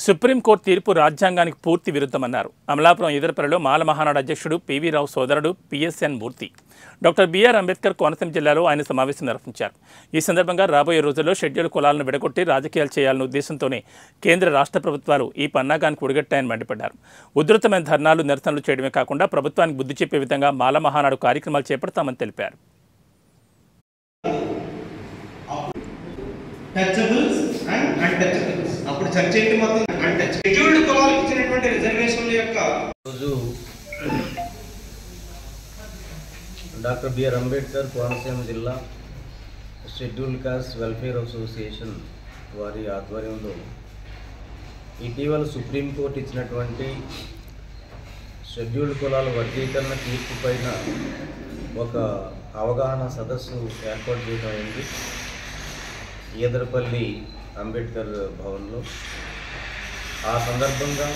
Supreme court తీర్పు రాజ్యాంగానికి పూర్తి విరుద్ధమన్నారు. అమలాపురం ఎదురుపల్లిలో మాల మహానాడు అధ్యక్షుడు పివి రావు సోదరుడు పిఎస్ఎన్ మూర్తి డాక్టర్ బిఆర్ అంబేద్కర్ కోనసీమ జిల్లాలో ఆయన సమావేశం నిర్వహించారు. ఈ సందర్భంగా రాబోయే రోజుల్లో షెడ్యూల్ కులాలను విడగొట్టి రాజకీయాలు చేయాలన్న ఉద్దేశంతోనే కేంద్ర రాష్ట్ర ప్రభుత్వాలు ఈ పన్నాగానికి ఒడిగట్టాయని మండిపడ్డారు. ఉధృతమైన ధర్నాలు నిరసనలు చేయడమే కాకుండా ప్రభుత్వానికి బుద్ధి చెప్పే విధంగా మాల మహానాడు కార్యక్రమాలు చేపడతామని తెలిపారు. టచబుల్స్ అండ్ అన్టచబుల్స్ అప్పుడు చర్చ ఏంటి మొత్తం అన్టచ్ షెడ్యూల్డ్ కులాలకు ఇచ్చినటువంటి రిజర్వేషన్ల యొక్క రోజు డాక్టర్ బిఆర్ అంబేద్కర్ కోనసీమ జిల్లా షెడ్యూల్డ్ కాస్ట్ వెల్ఫేర్ అసోసియేషన్ వారి ఆధ్వర్యంలో ఇటీవల సుప్రీంకోర్టు ఇచ్చినటువంటి షెడ్యూల్డ్ కులాల వర్గీకరణ తీర్పు పైన ఒక అవగాహన సదస్సు ఏర్పాటు చేయడం అయింది ఈదరపల్లి అంబేద్కర్ భవన్లో. ఆ సందర్భంగా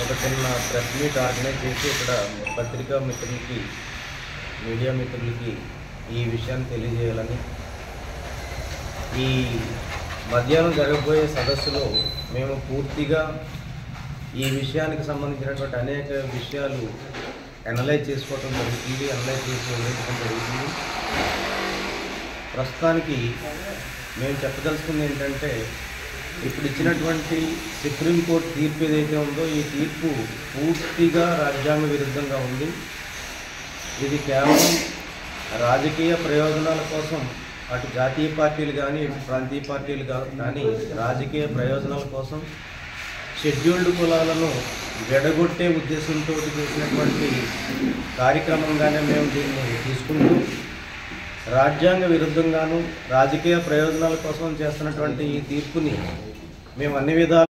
ఒక చిన్న ప్రెస్ మీట్ ఆర్గనైజ్ చేసి ఇక్కడ పత్రికా మిత్రులకి మీడియా మిత్రులకి ఈ విషయాన్ని తెలియజేయాలని, ఈ మధ్యాహ్నం జరగబోయే సదస్సులో మేము పూర్తిగా ఈ విషయానికి సంబంధించినటువంటి అనేక విషయాలు అనలైజ్ చేసుకోవడం జరుగుతుంది, అనలైజ్ చేసి వివరించడం జరుగుతుంది. ప్రస్తుతానికి మేము చెప్పదలుచుకుంది ఏంటంటే, ఇప్పుడు ఇచ్చినటువంటి సుప్రీంకోర్టు తీర్పు ఏదైతే ఉందో ఈ తీర్పు పూర్తిగా రాజ్యాంగ విరుద్ధంగా ఉంది. ఇది కేవలం రాజకీయ ప్రయోజనాల కోసం అటు జాతీయ పార్టీలు కానీ ఇటు ప్రాంతీయ పార్టీలు కానీ రాజకీయ ప్రయోజనాల కోసం షెడ్యూల్డ్ కులాలను విడగొట్టే ఉద్దేశంతో చేసినటువంటి కార్యక్రమంగానే మేము దీన్ని తీసుకుంటూ రాజ్యాంగ విరుద్ధంగాను రాజకీయ ప్రయోజనాల కోసం చేస్తున్నటువంటి ఈ తీర్పుని మేము అన్ని విధాలు